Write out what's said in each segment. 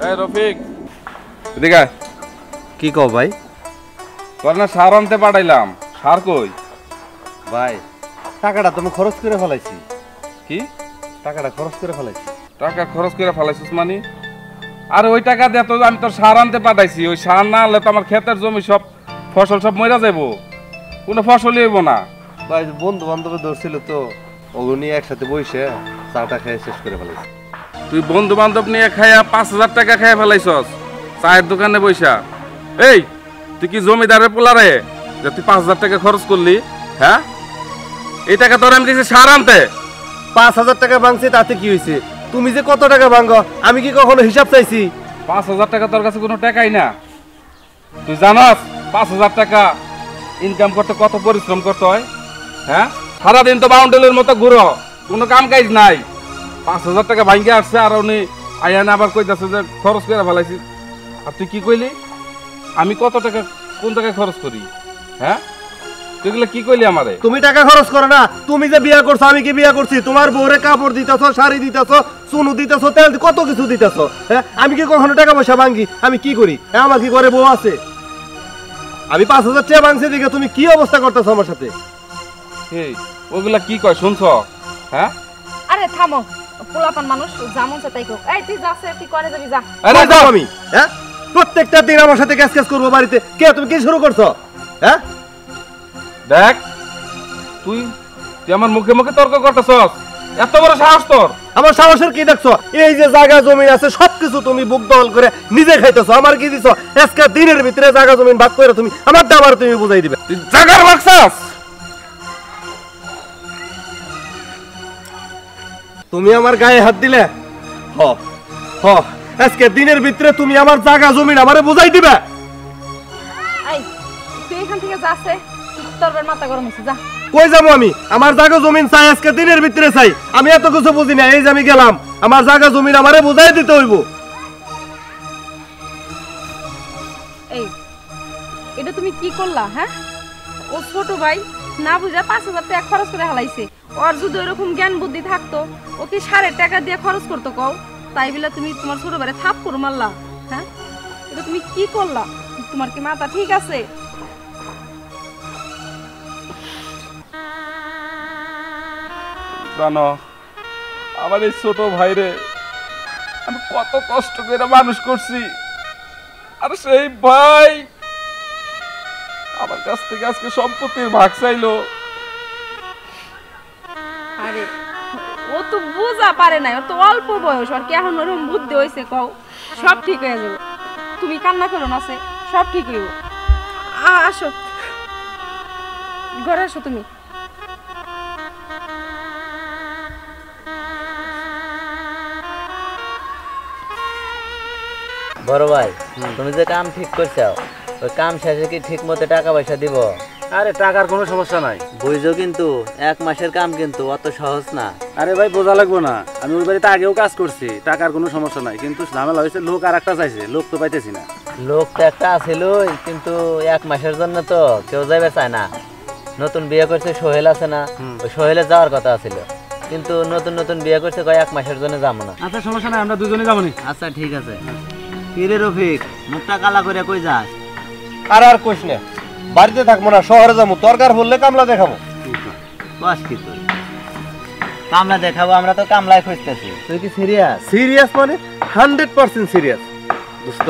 এই রফিক এদিকে কি কও ভাই? তোর না সার আনতে পাঠাইলাম, সার কই? ভাই টাকাটা তুমি খরচ করে ফেলাইছি। কি টাকাটা খরচ করে ফেলাইছি? টাকা খরচ করে ফেলাইছিস মানে? আরে ওই টাকা দিয়ে তো আমি তোর সার আনতে পাঠাইছি, ওই সার না আনলে তো আমার ক্ষেতের জমি সব ফসল সব মরে যাবো, কোনো ফসলই হইব না। ভাই বন্ধু বান্ধব ধরছিল তো, ওগুলো নিয়ে একসাথে বসে চাটা খেয়ে শেষ করে ফেলাইছি। তুই বন্ধু বান্ধব নিয়ে খাইয়া 5,000 টাকা খাইয়া ফেলাইছস চায়ের দোকানে বইসা। এই তুই কি জমিদারের পোলারে যে তুই 5,000 টাকা খরচ করলি? হ্যাঁ, এই টাকা তোর আমি দিয়েছি সার আনতে। 5,000 টাকা ভাঙছি, তাতে কি হয়েছে? তুমি যে কত টাকা ভাঙো আমি কি কখনো হিসাব চাইছি? 5,000 টাকা তোর কাছে কোনো টাকাই না। তুই জানাস 5,000 টাকা ইনকাম করতে কত পরিশ্রম করতে হয়? হ্যাঁ, সারাদিন তো বাউন্ডেলের মতো ঘুরো, কোনো কাম কাজ নাই। 5,000 টাকা ভাঙ্গে আসছে আর উনি আইয়ানে আবার কইতাছে যে খরচ করে ফেলাইছি। আর তুই কি কইলি আমি কত টাকা কোন টাকা খরচ করি? হ্যাঁ, তুই এগুলো কি কইলি আমারে? তুমি টাকা খরচ করো না, তুমি যে বিয়ে করছো আমি কি বিয়ে করছি? তোমার বউরে কাপড় দিতেছো, শাড়ি দিতেছো, চুনু দিতেছো, তেল কত কিছু দিতেছো। হ্যাঁ, আমি কি কখনো টাকা পয়সা ভাঙ্গি? আমি কি করি? হ্যাঁ, আমার কি করে বউ আছে? আমি 5,000 টাকা ভাঙছি দিকে তুমি কি অবস্থা করতেছো আমার সাথে? এই ওগুলা কি কয় শুনছ? হ্যাঁ, আরে থামো, পোলাপান মানুষ যেমন চাই তাই কর। এই তুই যাচ্ছে, তুই করে যাবি, যা। আরে যাও আমি। হ্যাঁ, প্রত্যেকটা দিন আমার সাথে ক্যাশ ক্যাশ করবো বাড়িতে। কে তুমি কি শুরু করছো? হ্যাঁ, দেখ তুই তুই আমার মুখে মুখে তর্ক করতেছস, এত বড় সাহস তোর? আমার সাহসের কি দেখছো? এই যে জায়গা জমি আছে সবকিছু তুমি বুক দখল করে নিজে খাইতেছো, আমার কি দিছো? আজকে দিনের ভিতরে জায়গা জমি ভাগ করে তুমি আমার দাবার তুমি বুঝাই দিবে। তুই জাগার বাক্সাস? তুমি আমার গায়ে হাত দিলে? হ হ, আজকে দিনের ভিতরে তুমি আমার জায়গা জমি আমারে বুঝাই দিবে। এই তুই এখান থেকে যাচ্ছে, তোর মাথা গরম হচ্ছে, যা। কই যাবো আমি? আমার জায়গা জমিন চাই, আজকে দিনের ভিতরে চাই। আমি এত কিছু বুঝি না, এই যে আমি গেলাম, আমার জায়গা জমিন আমারে বুঝাই দিতে হইব। এই এটা তুমি কি করলা? হ্যাঁ, ও ছোট ভাই না বুঝা 5,000 টাকা খরচ করে হালাইছে। ওর যদি ওরকম জ্ঞান বুদ্ধি থাকতো ও কি 5,500 টাকা দিয়ে খরচ করতো কও? তাই বলে তুমি তোমার ছোট ভাইরে থাপ্পড় মারলা? হ্যাঁ, এটা তুমি কি করলা? তোমার কি মাথা ঠিক আছে? জানো আমার এই ছোট ভাইরে আমি কত কষ্ট করে মানুষ করছি, আর সেই ভাই আমার কাছ থেকে আজকে সম্পত্তির ভাগ চাইলো। আরে ও তো বুঝা পারে না, ওর তো অল্প বয়স, আর কি এখন ওরকম বুদ্ধি হয়েছে কও? সব ঠিক হয়ে যাবে, তুমি কান্না করো না, সব ঠিক হইব। আসো ঘরে, আসো তুমি। বড় ভাই, তুমি যে কাম ঠিক করছো ওই কাম শেষে কি ঠিক মতো টাকা পয়সা দিব? আরে টাকার কোনো সমস্যা নাই, বুঝছো, কিন্তু 1 মাসের কাম কিন্তু অত সহজ না। আরে ভাই বোঝা লাগবো না, আমি ওই বাড়িতে আগেও কাজ করছি, টাকার কোনো সমস্যা নাই। কিন্তু ঝামেলা হয়েছে লোক আর একটা চাইছে, লোক তো পাইতেছি না। লোক তো একটা আছিলই, কিন্তু 1 মাসের জন্য তো কেউ যাইবে চায় না। নতুন বিয়ে করছে সোহেল আছে না, ওই সোহেলে যাওয়ার কথা ছিল, কিন্তু নতুন নতুন বিয়ে করছে, কয় 1 মাসের জন্য যাবো না। আচ্ছা সমস্যা নাই, আমরা দুজনে যাবো নি। আচ্ছা ঠিক আছে। কিরে রফিক, মুখটা কালা করে কই যাস? আর আর কইস না, বাড়িতে থাকবো না, শহরে যাবো, দরকার পড়লে কামলা দেখাবো। কস কি তুই? কামলা দেখাবো? আমরা তো কামলায় খুঁজতেছি। তুই কি সিরিয়াস? সিরিয়াস মানে 100% সিরিয়াস। দোস্ত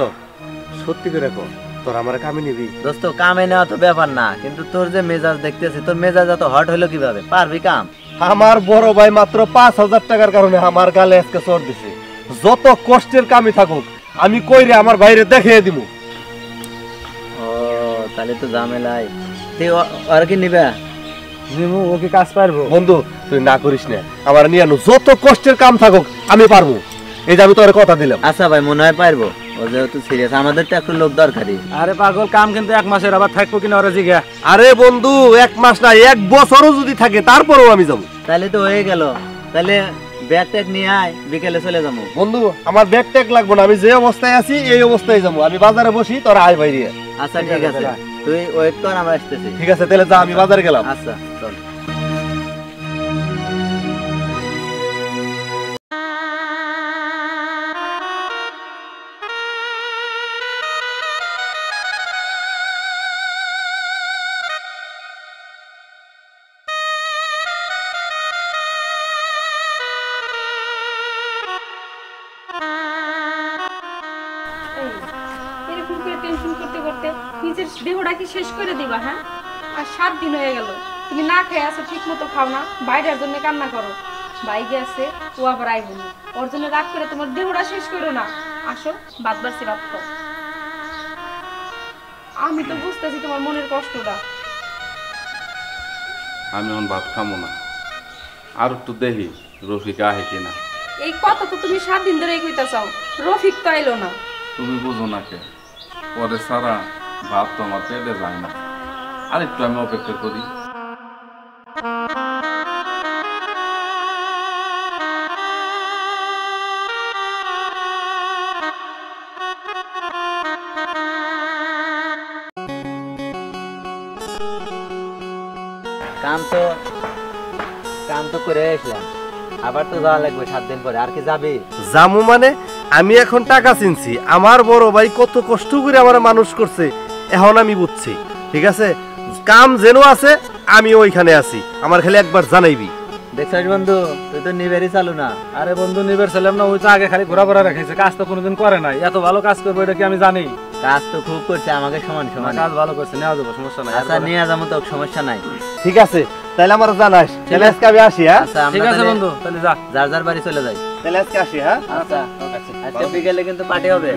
সত্যি করে কর, তোর আমার কামে নিবি? দোস্ত কামে নেওয়া তো ব্যাপার না, কিন্তু তোর যে মেজাজ দেখতেছি, তোর মেজাজ এত হট হলো কিভাবে? পারবি কাম? আমার বড় ভাই মাত্র 5,000 টাকার কারণে আমার গালে আজকে চোর দিছে। যত কষ্টের কামই থাকুক আমি কইরে আমার বাইরে দেখিয়ে দিব। ও তাহলে তো ঝামেলাই। তুই আর কি নিবে? জিমু ও কি কাজ পারবো? বন্ধু তুই না করিস না, আমার নিয়ে আনো, যত কষ্টের কাম থাকুক আমি পারবো, এই যে আমি তোর কথা দিলাম। আচ্ছা ভাই, মনে হয় পারবো, ও যেহেতু সিরিয়াস। আমাদের তো একটু লোক দরকারি। আরে পাগল, কাম কিন্তু 1 মাসের, আবার থাকবো কিনা ওরা জিগা। আরে বন্ধু 1 মাস না 1 বছরও যদি থাকে তারপরেও আমি যাবো। তাহলে তো হয়ে গেল। তাহলে ব্যাগ ট্যাগ নিয়ে আয়, বিকেলে চলে যাবো। বন্ধু আমার ব্যাগ ট্যাগ লাগবো না, আমি যে অবস্থায় আছি এই অবস্থায় যাবো। আমি বাজারে বসি, তোরা আয় বাইরে। আচ্ছা ঠিক আছে, তুই ওয়েট কর, আমরা আসতেছি। ঠিক আছে তাহলে যা, আমি বাজারে গেলাম। আচ্ছা চল। করে টেনশন করতে করতে নিজের দেহটা কি শেষ করে দিবা? হ্যাঁ, আর 7 দিন হয়ে গেল তুমি না খেয়ে আসো, ঠিক মতো খাও না, বাইরের জন্য কান্না করো। বাইকে আছে, ও আবার আইব না, ওর জন্য রাগ করে তোমার দেহটা শেষ করো না। আসো, বাদ বাড়ছি ভাত খাও। আমি তো বুঝতেছি তোমার মনের কষ্টটা। আমি এখন ভাত খামো না, আর একটু দেখি রফিক আহে কিনা। এই কথা তো তুমি 7 দিন ধরে কইতা চাও, রফিক তো আইলো না। তুমি বুঝো না কে, পরে সারা ভাত তো আমার পেটে যায় না। আর একটু আমি অপেক্ষা করি। কাম তো করে আসলাম, আবার তো যাওয়া লাগবে 7 দিন পরে। আর কি যাবি? জামু মানে আমি এখন টাকা চিনছি, আমার বড় ভাই কত কষ্ট করে আমার মানুষ করছে, এখন আমি বুঝছি। ঠিক আছে, কাম যেন আছে আমি ওইখানে আছি, আমার খালি একবার জানাইবি। দেখছিস বন্ধু, তুই তো নিবেরই চালু না। আরে বন্ধু নিবের ছিলাম না, ওই তো আগে খালি ঘোরাফেরা রেখেছে, কাজ তো কোনোদিন করে নাই। এত ভালো কাজ করবো এটা কি আমি জানি? কাজ তো খুব করছে আমাকে সমান সমান। কাজ ভালো করছে, নেওয়া যাবো, সমস্যা নাই। আচ্ছা নিয়ে যাবো তো, সমস্যা নাই। ঠিক আছে, তাহলে আমার জানাস। তাহলে আজকে আমি আসি। হ্যাঁ, আচ্ছা ঠিক আমরা আছে তাহলে বন্ধু, তাহলে যা। যার যার বাড়ি চলে যাই। তাহলে আজকে আসি। হ্যাঁ, আচ্ছা আজকে বিকেলে কিন্তু পার্টি হবে।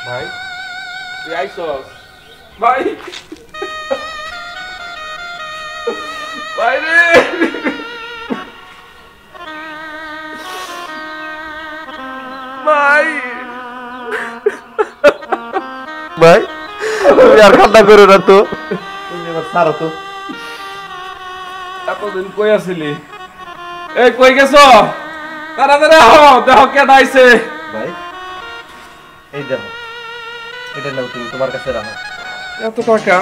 ভাই তুই আইসস? ভাই ভাই রে, ভাই ভাই তুমি আর কান্না করো না তো, তুমি এবার ছাড়ো তো। এতদিন কই আসিলি? এই কই গেছ? তাড়াতাড়ি আহ, দেখো কে দাইছে। ভাই এই দেখো, এটা নাও, তুমি তোমার কাছে রাখো। এত টাকা?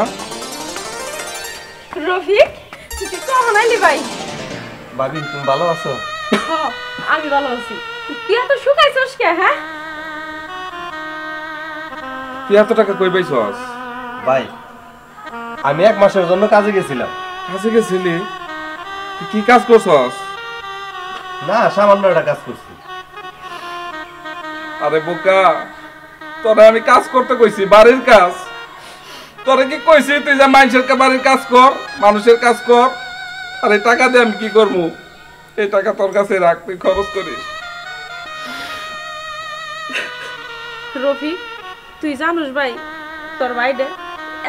রফিক, তুই কখন আইলি ভাই? ভাবি তুমি ভালো আছো? হ্যাঁ, আমি ভালো আছি। তুই এত শুকাইছস কে? হ্যাঁ, তুই এত টাকা কই পাইছস? ভাই আমি 1 মাসের জন্য কাজে গেছিলাম। কাছে গেছিলি? তুই কি কাজ করছস? না, সামান্য একটা কাজ করছি। আরে বোকা, তোরা আমি কাজ করতে কইছি, বাড়ির কাজ। তোরা কি কইছি তুই যে মানুষের বাড়ির কাজ কর, মানুষের কাজ কর? আরে টাকা দিয়ে আমি কি করবো? এই টাকা তোর কাছে রাখ, তুই খরচ করিস। রফিক তুই জানোস ভাই, তোর ভাইডে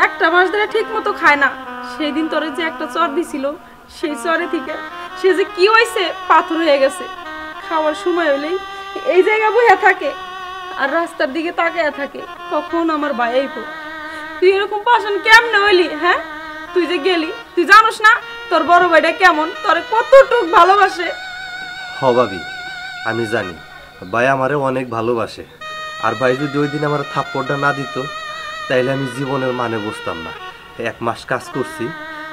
1 মাস ধরে ঠিক মতো খায় না। সেই দিন তোরে যে একটা চর দিছিল, সেই চরে থেকে সে যে কি হয়েছে, পাথর হয়ে গেছে। খাওয়ার সময় হলেই এই জায়গা বইয়া থাকে আর রাস্তার দিকে তাকায়া থাকে, কখন আমার ভাই আইব। তুই এরকম পাশান কেমনে হইলি? হ্যাঁ, তুই যে গেলি, তুই জানোস না তোর বড় ভাইটা কেমন, তোরে কতটুক ভালোবাসে। হ ভাবি, আমি জানি ভাই আমারে অনেক ভালোবাসে। আর ভাই যদি ওই দিন আমার থাপ্পড়টা না দিত, তাইলে আমি জীবনের মানে বুঝতাম না। 1 মাস কাজ করছি,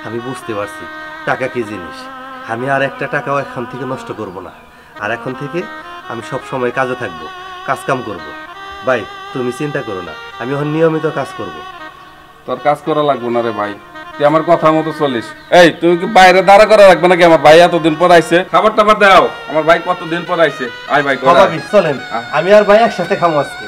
আমি বুঝতে পারছি টাকা কি জিনিস। আমি আর একটা টাকাও এখন থেকে নষ্ট করব না। আর এখন থেকে আমি সব সময় কাজে থাকবো, কাজ কাম করব। ভাই তুমি চিন্তা করো না, আমি এখন নিয়মিত কাজ করব। তোর কাজ করা লাগবে না রে ভাই, তুই আমার কথা মতো চলিস। এই তুমি কি বাইরে দাঁড়া করা রাখবে নাকি? আমার ভাই এতদিন পর আইছে, খাবার টাবার দাও। আমার ভাই কতদিন পর আইছে। আয় ভাই, ভাবি চলেন, আমি আর ভাই একসাথে খাবো আজকে।